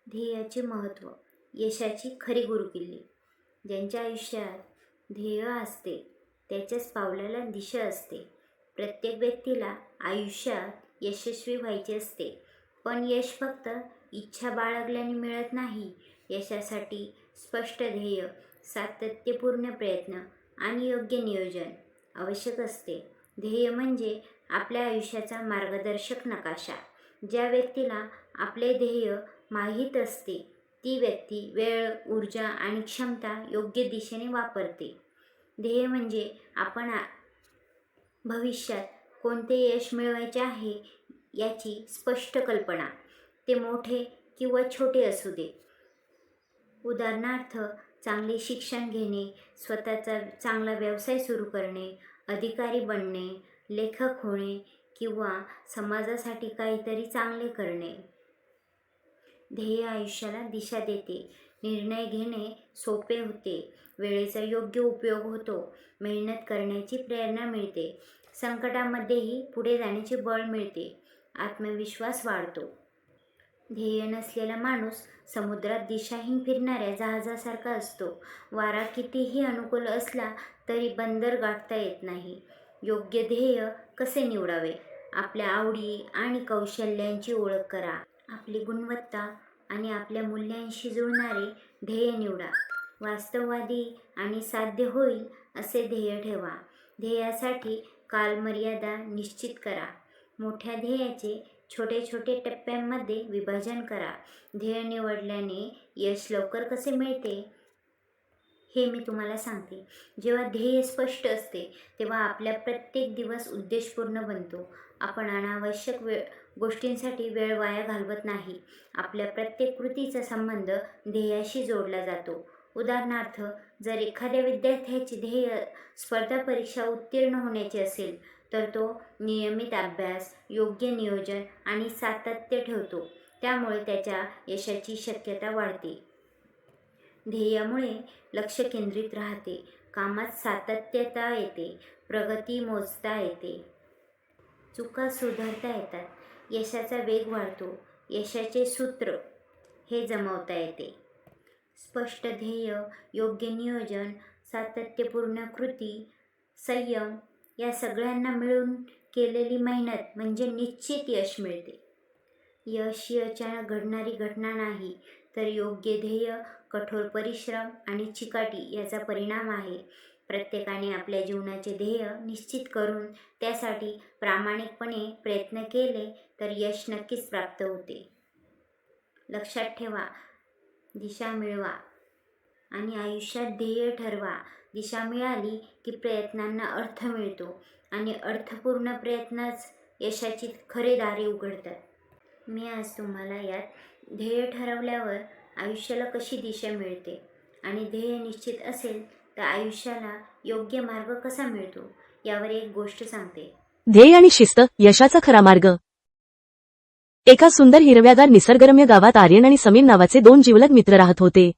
ध्येयाचे महत्त्व, यशाची खरी गुरुकिल्ली. ज्यांच्या आयुष्यात ध्येय असते त्याच्याच पावलाला दिशा असते. प्रत्येक व्यक्तीला आयुष्यात यशस्वी व्हायचे असते, पण यश फक्त इच्छा बाळगल्याने मिळत नाही. यशासाठी स्पष्ट ध्येय, सातत्यपूर्ण प्रयत्न आणि योग्य नियोजन आवश्यक असते. ध्येय म्हणजे आपल्या आयुष्याचा मार्गदर्शक नकाशा. ज्या व्यक्तीला आपले ध्येय माहीत असते ती व्यक्ती वेळ, ऊर्जा आणि क्षमता योग्य दिशेने वापरते. ध्येय म्हणजे आपण भविष्यात कोणते यश मिळवायचे आहे याची स्पष्ट कल्पना. ते मोठे किंवा छोटे असू दे. उदाहरणार्थ, चांगले शिक्षण घेणे, स्वतःचा चांगला व्यवसाय सुरू करणे, अधिकारी बनणे, लेखक होणे किंवा समाजासाठी काहीतरी चांगले करणे. ध्येय आयुष्याला दिशा देते. निर्णय घेणे सोपे होते. वेळेचा योग्य उपयोग होतो. मेहनत करण्याची प्रेरणा मिळते. संकटामध्येही पुढे जाण्याचे बळ मिळते. आत्मविश्वास वाढतो. ध्येय नसलेला माणूस समुद्रात दिशाहीन फिरणाऱ्या जहाजासारखा असतो. वारा कितीही अनुकूल असला तरी बंदर गाठता येत नाही. योग्य ध्येय कसे निवडावे? आपल्या आवडी आणि कौशल्यांची ओळख करा. आपली गुणवत्ता आणि आपल्या मूल्यांशी जुळणारे ध्येय निवडा. वास्तववादी आणि साध्य होईल असे ध्येय ठेवा. ध्येयासाठी कालमर्यादा निश्चित करा. मोठ्या ध्येयाचे छोटे छोटे टप्प्यांमध्ये विभाजन करा. ध्येय निवडल्याने यश लवकर कसे मिळते हे मी तुम्हाला सांगते. जेव्हा ध्येय स्पष्ट असते तेव्हा आपला प्रत्येक दिवस उद्देशपूर्ण बनतो. आपण अनावश्यक गोष्टींसाठी वेळ वाया घालवत नाही. आपल्या प्रत्येक कृतीचा संबंध ध्येयाशी जोडला जातो. उदाहरणार्थ, जर एखाद्या विद्यार्थ्याचे ध्येय स्पर्धा परीक्षा उत्तीर्ण होण्याचे असेल तर तो नियमित अभ्यास, योग्य नियोजन आणि सातत्य ठेवतो. त्यामुळे त्याच्या यशाची शक्यता वाढते. ध्येयामुळे लक्ष केंद्रित राहते. कामात सातत्यता येते. प्रगती मोजता येते. चुका सुधारता येतात. यशाचा वेग वाढतो. यशाचे सूत्र हे जमवता येते. स्पष्ट ध्येय, योग्य नियोजन, सातत्यपूर्ण कृती, संयम या सगळ्यांना मिळून केलेली मेहनत म्हणजे निश्चित यश मिळते. यश ही अचानक घडणारी घटना नाही, तर योग्य ध्येय, कठोर परिश्रम आणि चिकाटी याचा परिणाम आहे. प्रत्येकाने आपल्या जीवनाचे ध्येय निश्चित करून त्यासाठी प्रामाणिकपणे प्रयत्न केले तर यश नक्कीच प्राप्त होते. लक्षात ठेवा, दिशा मिळवा आणि आयुष्यात ध्येय ठरवा. दिशा मिळाली की प्रयत्नांना अर्थ मिळतो आणि अर्थपूर्ण प्रयत्नच यशाची खरे दारे उघडतात. मी आज तुम्हाला यात ध्येय ठरवल्यावर आयुष्याला कशी दिशा मिळते आणि ध्येय निश्चित असेल तर आयुष्याला योग्य मार्ग कसा मिळतो यावर एक गोष्ट सांगते. ध्येय आणि शिस्त यशाचा खरा मार्ग. एका सुंदर हिरव्यागार निसर्गरम्य गावात आर्यन आणि समीर नावाचे दोन जिवलग मित्र राहत होते.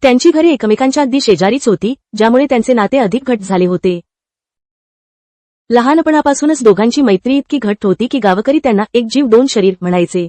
त्यांची घरे एकमेकांच्या अगदी शेजारीच होती, ज्यामुळे त्यांचे नाते अधिक घट्ट झाले होते. लहानपणापासूनच दोघांची मैत्री इतकी घट्ट होती की गावकरी त्यांना एक जीव दोन शरीर म्हणायचे.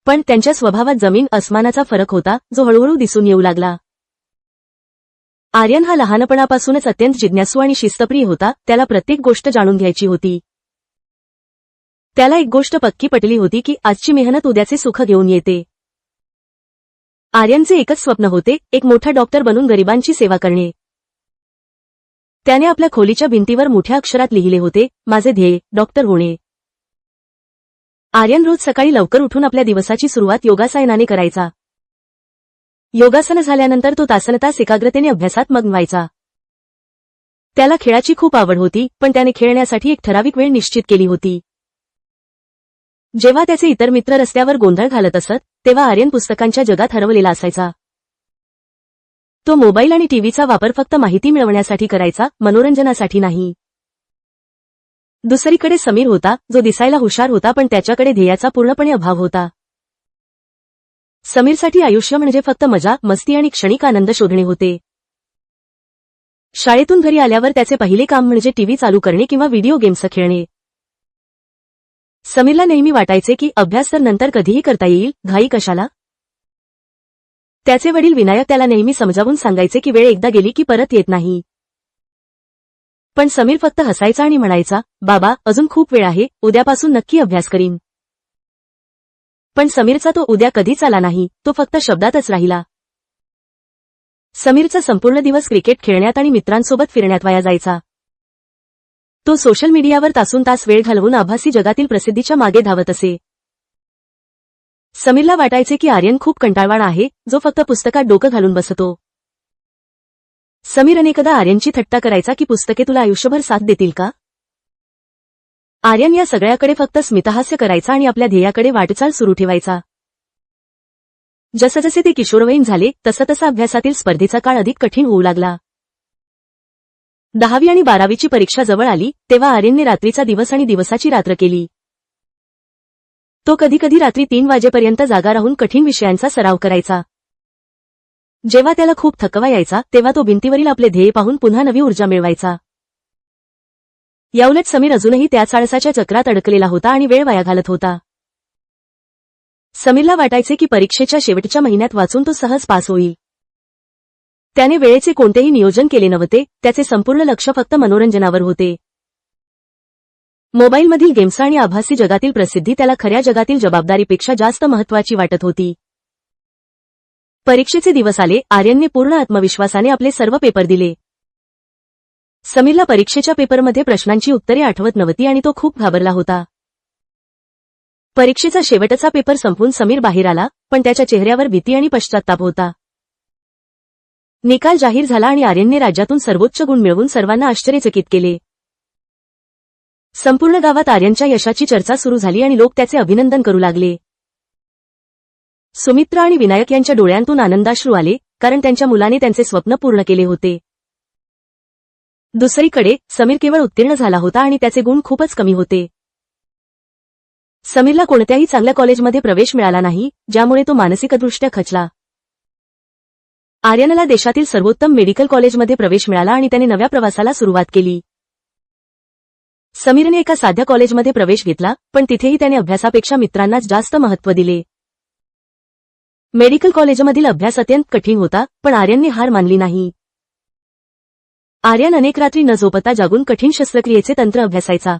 पण त्यांच्या स्वभावात जमीन अस्मानाचा फरक होता, जो हळूहळू दिसून येऊ लागला. आर्यन हा लहानपणापासूनच अत्यंत जिज्ञासू आणि शिस्तप्रिय होता. त्याला प्रत्येक गोष्ट जाणून घ्यायची होती. त्याला एक गोष्ट पक्की पटली होती की आजची मेहनत उद्याचे सुख घेऊन येते. आर्यनचे एकच स्वप्न होते, एक मोठा डॉक्टर बनून गरिबांची सेवा करणे. त्याने आपल्या खोलीच्या भिंतीवर मोठ्या अक्षरात लिहिले होते, माझे ध्येय डॉक्टर होणे. आर्यन रोज सकाळी लवकर उठून आपल्या दिवसाची सुरुवात योगासनाने करायचा. योगासन झाल्यानंतर तो तासनतास एकाग्रतेने अभ्यासात मग्न व्हायचा. त्याला खेळाची खूप आवड होती, पण त्याने खेळण्यासाठी एक ठराविक वेळ निश्चित केली होती. जेव्हा त्याचे इतर मित्र रस्त्यावर गोंधळ घालत असत तेव्हा आर्यन पुस्तकांच्या जगात हरवलेला असायचा. तो मोबाईल आणि टीव्हीचा वापर फक्त माहिती मिळवण्यासाठी करायचा, मनोरंजनासाठी नाही. दुसरीकडे समीर होता, जो दिसायला हुशार होता पण त्याच्याकडे ध्येयाचा पूर्णपणे अभाव होता. समीरसाठी आयुष्य म्हणजे फक्त मजा, मस्ती आणि क्षणिक आनंद शोधणे होते. शाळेतून घरी आल्यावर त्याचे पहिले काम म्हणजे टीव्ही चालू करणे किंवा व्हिडिओ गेम्स खेळणे. समीरला नेहमी वाटायचे की अभ्यास तर नंतर कधीही करता येईल, घाई कशाला. त्याचे वडील विनायक त्याला नेहमी समजावून सांगायचे की वेळ एकदा गेली की परत येत नाही. पण समीर फक्त हसायचा आणि म्हणायचा, बाबा अजून खूप वेळ आहे, उद्यापासून नक्की अभ्यास करीन. पण समीरचा तो उद्या कधीच आला नाही, तो फक्त शब्दातच राहिला. समीरचा संपूर्ण दिवस क्रिकेट खेळण्यात आणि मित्रांसोबत फिरण्यात वाया जायचा. तो सोशल मीडियावर तासोनतास वेळ घालवून आभासी जगातील प्रसिद्धीच्या मागे धावत असे. समीरला वाटायचे की आर्यन खूप कंटाळवाणा आहे, जो फक्त पुस्तकात डोकं घालून बसतो. समीर अनेकदा आर्यनची थट्टा करायचा की पुस्तके तुला आयुष्यभर साथ देतील का. आर्यन या सगळ्याकडे फक्त स्मितहास्य करायचा आणि आपल्या ध्येयाकडे वाटचाल सुरू ठेवायचा. जसजसे ते किशोरवयीन झाले तसतसा अभ्यासातील स्पर्धेचा काळ अधिक कठीण होऊ लागला. 10वी आणि 12वीची परीक्षा जवळ आली तेव्हा आर्यनने रात्रीचा दिवस आणि दिवसाची रात्र केली. तो कधीकधी रात्री 3 वाजेपर्यंत जागा राहून कठीण विषयांचा सराव करायचा. जेव्हा त्याला खूप थकवा यायचा तेव्हा तो भिंतीवरील आपले ध्येय पाहून पुन्हा नवी ऊर्जा मिळवायचा. याउलट समीर अजूनही त्याच आळसाच्या चक्रात अडकलेला होता आणि वेळ वाया घालत होता. समीरला वाटायचे की परीक्षेच्या शेवटच्या महिन्यात वाचून तो सहज पास होईल. त्याने वेळेचे कोणतेही नियोजन केले नव्हते, त्याचे संपूर्ण लक्ष फक्त मनोरंजनावर होते. मोबाईलमधील गेम्स आणि आभासी जगातील प्रसिद्धी त्याला खऱ्या जगातील जबाबदारीपेक्षा जास्त महत्त्वाची वाटत होती. परीक्षेचे दिवस आले, आर्यनने पूर्ण आत्मविश्वासाने आपले सर्व पेपर दिले. समीरला परीक्षेच्या पेपरमध्ये प्रश्नांची उत्तरे आठवत नव्हती आणि तो खूप घाबरला होता. परीक्षेचा शेवटचा पेपर संपवून समीर बाहेर आला, पण त्याच्या चेहऱ्यावर भीती आणि पश्चात्ताप होता. निकाल जाहीर झाला आणि आर्यनने राज्यातून सर्वोच्च गुण मिळवून सर्वांना आश्चर्यचकित केले. संपूर्ण गावात आर्यनच्या यशाची चर्चा सुरू झाली आणि लोक त्याचे अभिनंदन करू लागले. सुमित्रा आणि विनायक यांच्या डोळ्यांतून आनंदाश्रू आले, कारण त्यांच्या मुलाने त्यांचे स्वप्न पूर्ण केले होते. दुसरीकडे समीर केवळ उत्तीर्ण झाला होता आणि त्याचे गुण खूपच कमी होते. समीरला कोणत्याही चांगल्या कॉलेजमध्ये प्रवेश मिळाला नाही, ज्यामुळे तो मानसिकदृष्ट्या खचला. आर्यनला देशातील सर्वोत्तम मेडिकल कॉलेजमध्ये प्रवेश मिळाला आणि त्याने नव्या प्रवासाला सुरुवात केली. समीरने एका साध्या कॉलेजमध्ये प्रवेश घेतला, पण तिथेही त्याने अभ्यासापेक्षा मित्रांनाच जास्त महत्त्व दिले. मेडिकल कॉलेजमधील अभ्यास अत्यंत कठीण होता, पण आर्यनने हार मानली नाही. आर्यन अनेक रात्री न झोपता जागून कठीण शस्त्रक्रियेचे तंत्र अभ्यासायचा.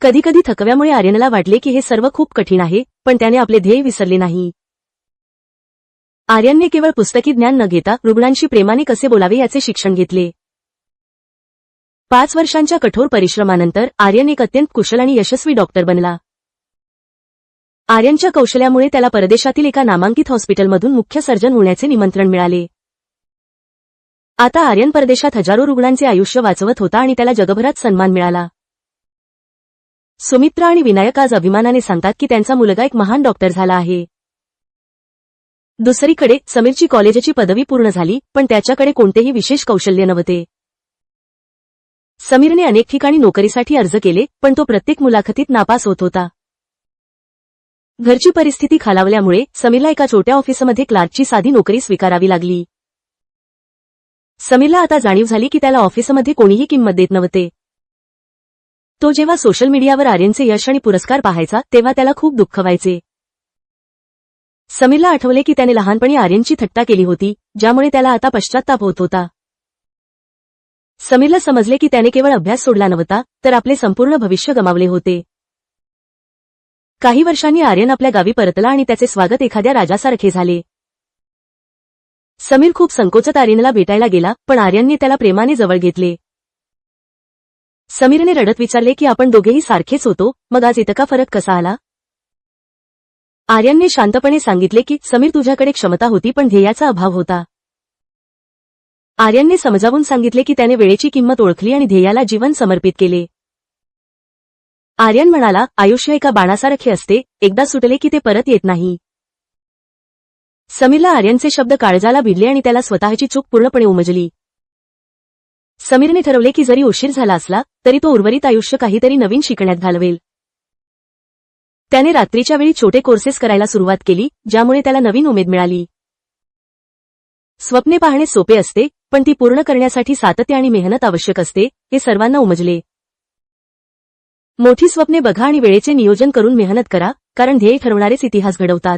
कधीकधी थकव्यामुळे आर्यनला वाटले की हे सर्व खूप कठीण आहे, पण त्याने आपले ध्येय विसरले नाही. आर्यनने केवळ पुस्तकी ज्ञान न घेता रुग्णांशी प्रेमाने कसे बोलावे याचे शिक्षण घेतले. 5 वर्षांच्या कठोर परिश्रमानंतर आर्यन एक अत्यंत कुशल आणि यशस्वी डॉक्टर बनला. आर्यनच्या कौशल्यामुळे त्याला परदेशातील एका नामांकित हॉस्पिटलमधून मुख्य सर्जन होण्याचे निमंत्रण मिळाले. आता आर्यन परदेशात हजारो रुग्णांचे आयुष्य वाचवत होता आणि त्याला जगभरात सन्मान मिळाला. सुमित्रा आणि विनायक आज अभिमानाने सांगतात की त्यांचा मुलगा एक महान डॉक्टर झाला आहे. दुसरीकडे समीरची कॉलेजची पदवी पूर्ण झाली, पण त्याच्याकडे कोणतेही विशेष कौशल्य नव्हते. समीरने अनेक ठिकाणी नोकरीसाठी अर्ज केले, पण तो प्रत्येक मुलाखतीत नापास होत होता. घरची परिस्थिती खालावल्यामुळे समीरला एका छोट्या ऑफिसमध्ये क्लार्कची साधी नोकरी स्वीकारावी लागली. समीरला आता जाणीव झाली की त्याला ऑफिसमध्ये कोणीही किंमत देत नव्हते. तो जेव्हा सोशल मीडियावर आर्यनचे यश आणि पुरस्कार पाहायचा तेव्हा त्याला खूप दुःख व्हायचे. समीरला आठवले की त्याने लहानपणी आर्यनची थट्टा केली होती, ज्यामुळे त्याला आता पश्चात्ताप होत होता. समीरला समजले की त्याने केवळ अभ्यास सोडला नव्हता, तर आपले संपूर्ण भविष्य गमावले होते. काही वर्षांनी आर्यन आपल्या गावी परतला आणि त्याचे स्वागत एखाद्या राजासारखे झाले. समीर खूप संकोचत आर्यनला भेटायला गेला, पण आर्यनने त्याला प्रेमाने जवळ घेतले. समीरने रडत विचारले की आपण दोघेही सारखेच होतो, मग आज इतका फरक कसा आला. आर्यनने शांतपणे सांगितले की समीर तुझ्याकडे क्षमता होती पण ध्येयाचा अभाव होता. आर्यनने समजावून सांगितले की त्याने वेळेची किंमत ओळखली आणि ध्येयाला जीवन समर्पित केले. आर्यन म्हणाला, आयुष्य एका बाणासारखे असते, एकदा सुटले की ते परत येत नाही. समीरला आर्यनचे शब्द काळजाला भिडले आणि त्याला स्वतःची चूक पूर्णपणे उमजली. समीरने ठरवले की जरी उशीर झाला असला तरी तो उर्वरित आयुष्य काहीतरी नवीन शिकण्यात घालवेल. त्याने रात्रीच्या वेळी छोटे कोर्सेस करायला सुरुवात केली, ज्यामुळे त्याला नवीन उमेद मिळाली. स्वप्ने पाहणे सोपे असते, पण ती पूर्ण करण्यासाठी सातत्य आणि मेहनत आवश्यक असते, हे सर्वांना उमजले. मोठी स्वप्ने बघा आणि वेळेचे नियोजन करून मेहनत करा, कारण ध्येय ठरवणारेच इतिहास घडवतात.